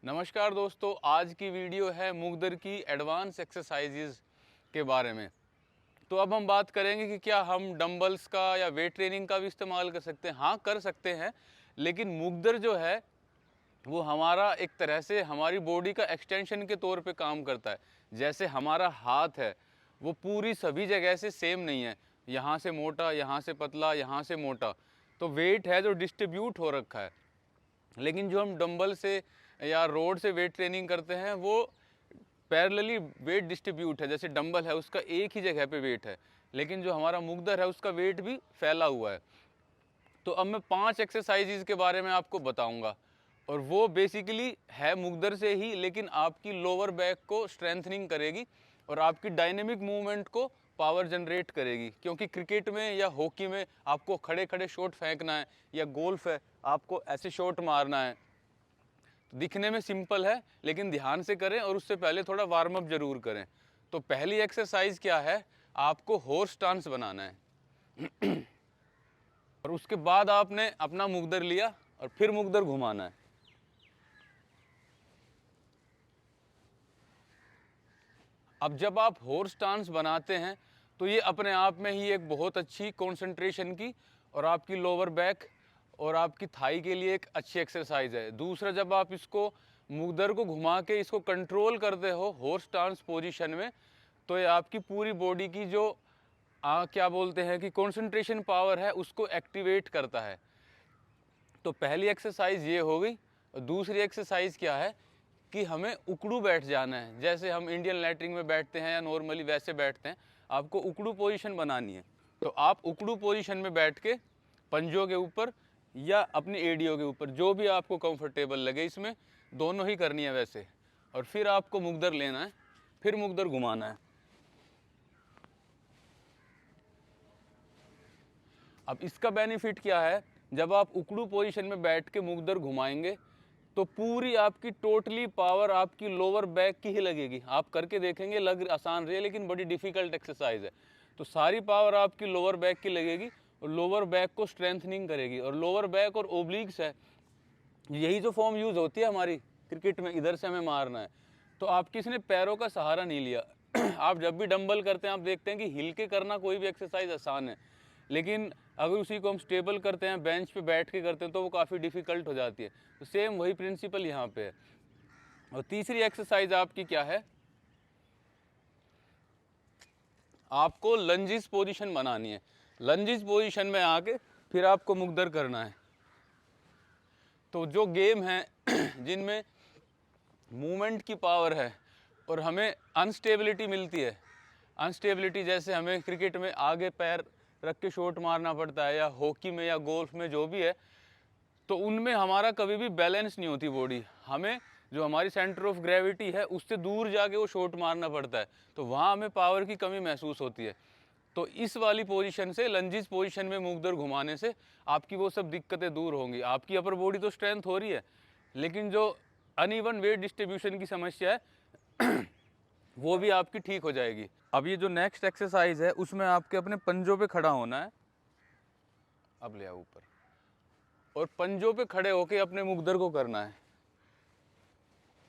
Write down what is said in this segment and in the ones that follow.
नमस्कार दोस्तों, आज की वीडियो है मुग्दर की एडवांस एक्सरसाइजेज के बारे में। तो अब हम बात करेंगे कि क्या हम डंबल्स का या वेट ट्रेनिंग का भी इस्तेमाल कर सकते हैं। हाँ, कर सकते हैं, लेकिन मुग्दर जो है वो हमारा एक तरह से हमारी बॉडी का एक्सटेंशन के तौर पे काम करता है। जैसे हमारा हाथ है वो पूरी सभी जगह से सेम नहीं है, यहाँ से मोटा, यहाँ से पतला, यहाँ से मोटा। तो वेट है जो डिस्ट्रीब्यूट हो रखा है। लेकिन जो हम डंबल से या रोड से वेट ट्रेनिंग करते हैं वो पैरेलली वेट डिस्ट्रीब्यूट है। जैसे डंबल है उसका एक ही जगह पे वेट है, लेकिन जो हमारा मुग्दर है उसका वेट भी फैला हुआ है। तो अब मैं 5 एक्सरसाइजेज के बारे में आपको बताऊंगा, और वो बेसिकली है मुग्दर से ही, लेकिन आपकी लोअर बैक को स्ट्रेंथनिंग करेगी और आपकी डायनेमिक मूवमेंट को पावर जनरेट करेगी। क्योंकि क्रिकेट में या हॉकी में आपको खड़े खड़े शॉट फेंकना है, या गोल्फ है आपको ऐसे शॉट मारना है। दिखने में सिंपल है, लेकिन ध्यान से करें और उससे पहले थोड़ा वार्म अप जरूर करें। तो पहली एक्सरसाइज क्या है, आपको हॉर्स स्टांस बनाना है। और उसके बाद आपने अपना मुग्दर लिया और फिर मुग्दर घुमाना है। अब जब आप हॉर्स स्टांस बनाते हैं तो ये अपने आप में ही एक बहुत अच्छी कंसंट्रेशन की और आपकी लोअर बैक और आपकी थाई के लिए एक अच्छी एक्सरसाइज है। दूसरा, जब आप इसको मुग्दर को घुमा के इसको कंट्रोल करते हो हॉर्स स्टांस पोजीशन में, तो ये आपकी पूरी बॉडी की जो क्या बोलते हैं कि कंसंट्रेशन पावर है उसको एक्टिवेट करता है। तो पहली एक्सरसाइज ये हो गई। और दूसरी एक्सरसाइज क्या है कि हमें उकड़ू बैठ जाना है। जैसे हम इंडियन लैटरिंग में बैठते हैं या नॉर्मली वैसे बैठते हैं, आपको उकड़ू पोजीशन बनानी है। तो आप उकड़ू पोजीशन में बैठ के पंजों के ऊपर या अपनी एडियो के ऊपर, जो भी आपको कंफर्टेबल लगे, इसमें दोनों ही करनी है वैसे। और फिर आपको मुग्दर लेना है, फिर मुग्दर घुमाना है। अब इसका बेनिफिट क्या है, जब आप उकड़ू पोजीशन में बैठ के मुग्दर घुमाएंगे तो पूरी आपकी टोटली पावर आपकी लोअर बैक की ही लगेगी। आप करके देखेंगे, लग आसान रही है लेकिन बड़ी डिफिकल्ट एक्सरसाइज है। तो सारी पावर आपकी लोअर बैक की लगेगी और लोअर बैक को स्ट्रेंथनिंग करेगी। और लोअर बैक और ओब्लिक्स है, यही जो फॉर्म यूज होती है हमारी क्रिकेट में, इधर से हमें मारना है। तो आप किसी ने पैरों का सहारा नहीं लिया। आप जब भी डंबल करते हैं आप देखते हैं कि हिल के करना कोई भी एक्सरसाइज आसान है, लेकिन अगर उसी को हम स्टेबल करते हैं, बेंच पे बैठ के करते हैं, तो वो काफ़ी डिफिकल्ट हो जाती है। तो सेम वही प्रिंसिपल यहाँ पे है। और तीसरी एक्सरसाइज आपकी क्या है, आपको लंजिस पोजीशन बनानी है। लंजिस पोजीशन में आके फिर आपको मुग्दर करना है। तो जो गेम है जिनमें मूवमेंट की पावर है और हमें अनस्टेबिलिटी मिलती है, अनस्टेबिलिटी जैसे हमें क्रिकेट में आगे पैर रख के शॉट मारना पड़ता है, या हॉकी में या गोल्फ में जो भी है, तो उनमें हमारा कभी भी बैलेंस नहीं होती बॉडी। हमें जो हमारी सेंटर ऑफ ग्रेविटी है उससे दूर जाके वो शॉट मारना पड़ता है, तो वहाँ हमें पावर की कमी महसूस होती है। तो इस वाली पोजीशन से, लंजिस पोजीशन में मुग्दर घुमाने से आपकी वो सब दिक्कतें दूर होंगी। आपकी अपर बॉडी तो स्ट्रेंथ हो रही है, लेकिन जो अनइवन वेट डिस्ट्रीब्यूशन की समस्या है वो भी आपकी ठीक हो जाएगी। अब ये जो नेक्स्ट एक्सरसाइज है उसमें आपके अपने पंजों पे खड़ा होना है। अब ले आओ ऊपर, और पंजों पे खड़े होके अपने मुग्दर को करना है।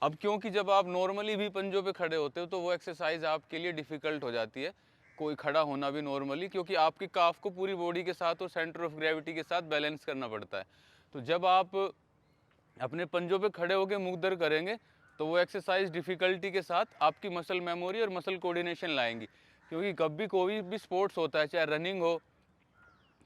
अब क्योंकि जब आप नॉर्मली भी पंजों पे खड़े होते हो तो वो एक्सरसाइज आपके लिए डिफ़िकल्ट हो जाती है, कोई खड़ा होना भी नॉर्मली, क्योंकि आपकी काफ को पूरी बॉडी के साथ और सेंटर ऑफ ग्रेविटी के साथ बैलेंस करना पड़ता है। तो जब आप अपने पंजों पे खड़े होकर मुग्दर करेंगे तो वो एक्सरसाइज डिफ़िकल्टी के साथ आपकी मसल मेमोरी और मसल कोऑर्डिनेशन लाएंगी। क्योंकि कभी कोई भी स्पोर्ट्स होता है, चाहे रनिंग हो,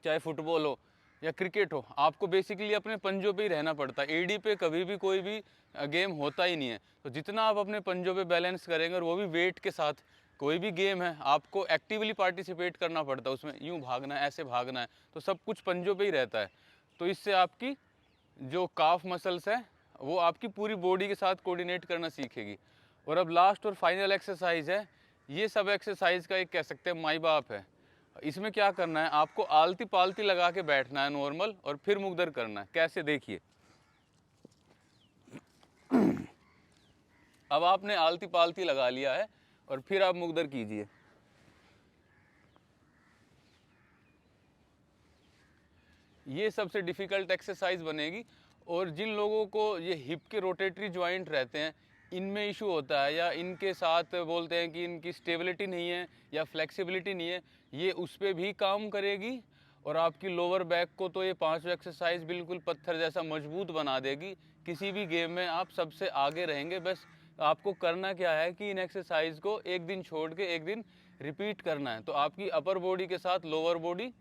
चाहे फुटबॉल हो या क्रिकेट हो, आपको बेसिकली अपने पंजों पे ही रहना पड़ता है। एडी पे कभी भी कोई भी गेम होता ही नहीं है। तो जितना आप अपने पंजों पे बैलेंस करेंगे, और वो भी वेट के साथ, कोई भी गेम है आपको एक्टिवली पार्टिसिपेट करना पड़ता है उसमें, यूँ भागना है, ऐसे भागना है, तो सब कुछ पंजों पे ही रहता है। तो इससे आपकी जो काफ मसल्स है वो आपकी पूरी बॉडी के साथ कोऑर्डिनेट करना सीखेगी। और अब लास्ट और फाइनल एक्सरसाइज है, ये सब एक्सरसाइज का एक कह सकते हैं माई बाप है। इसमें क्या करना है, आपको आलती पालती लगा के बैठना है नॉर्मल, और फिर मुग्दर करना है। कैसे, देखिए। अब आपने आलती पालती लगा लिया है और फिर आप मुग्दर कीजिए। ये सबसे डिफिकल्ट एक्सरसाइज बनेगी, और जिन लोगों को ये हिप के रोटेटरी जॉइंट रहते हैं, इनमें इशू होता है या इनके साथ बोलते हैं कि इनकी स्टेबिलिटी नहीं है या फ्लेक्सिबिलिटी नहीं है, ये उस पर भी काम करेगी। और आपकी लोअर बैक को तो ये 5 एक्सरसाइज बिल्कुल पत्थर जैसा मजबूत बना देगी। किसी भी गेम में आप सबसे आगे रहेंगे। बस आपको करना क्या है कि इन एक्सरसाइज को एक दिन छोड़ के एक दिन रिपीट करना है। तो आपकी अपर बॉडी के साथ लोअर बॉडी,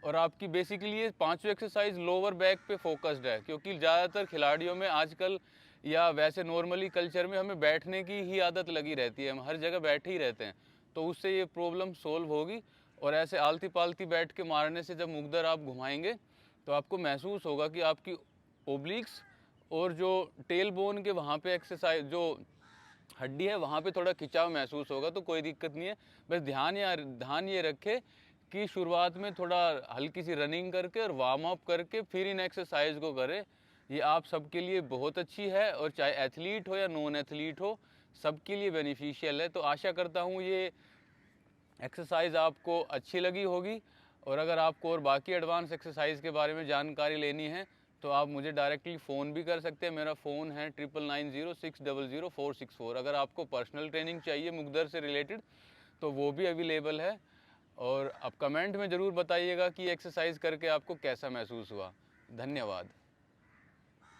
और आपकी बेसिकली ये 5 एक्सरसाइज लोअर बैक पे फोकस्ड है, क्योंकि ज़्यादातर खिलाड़ियों में आजकल या वैसे नॉर्मली कल्चर में हमें बैठने की ही आदत लगी रहती है, हम हर जगह बैठे ही रहते हैं। तो उससे ये प्रॉब्लम सोल्व होगी। और ऐसे आलती पालती बैठ के मारने से जब मुग्दर आप घुमाएंगे तो आपको महसूस होगा कि आपकी ओब्लिक्स और जो टेल बोन के वहाँ पे एक्सरसाइज जो हड्डी है वहाँ पे थोड़ा खिंचाव महसूस होगा। तो कोई दिक्कत नहीं है। बस ध्यान ये रखे कि शुरुआत में थोड़ा हल्की सी रनिंग करके और वार्म अप करके फिर इन एक्सरसाइज को करें। ये आप सबके लिए बहुत अच्छी है, और चाहे एथलीट हो या नॉन एथलीट हो, सबके लिए बेनिफिशियल है। तो आशा करता हूँ ये एक्सरसाइज आपको अच्छी लगी होगी। और अगर आपको और बाकी एडवांस एक्सरसाइज के बारे में जानकारी लेनी है तो आप मुझे डायरेक्टली फ़ोन भी कर सकते हैं। मेरा फ़ोन है 9990600464। अगर आपको पर्सनल ट्रेनिंग चाहिए मुग्दर से रिलेटेड तो वो भी अवेलेबल है। और आप कमेंट में ज़रूर बताइएगा कि एक्सरसाइज करके आपको कैसा महसूस हुआ। धन्यवाद।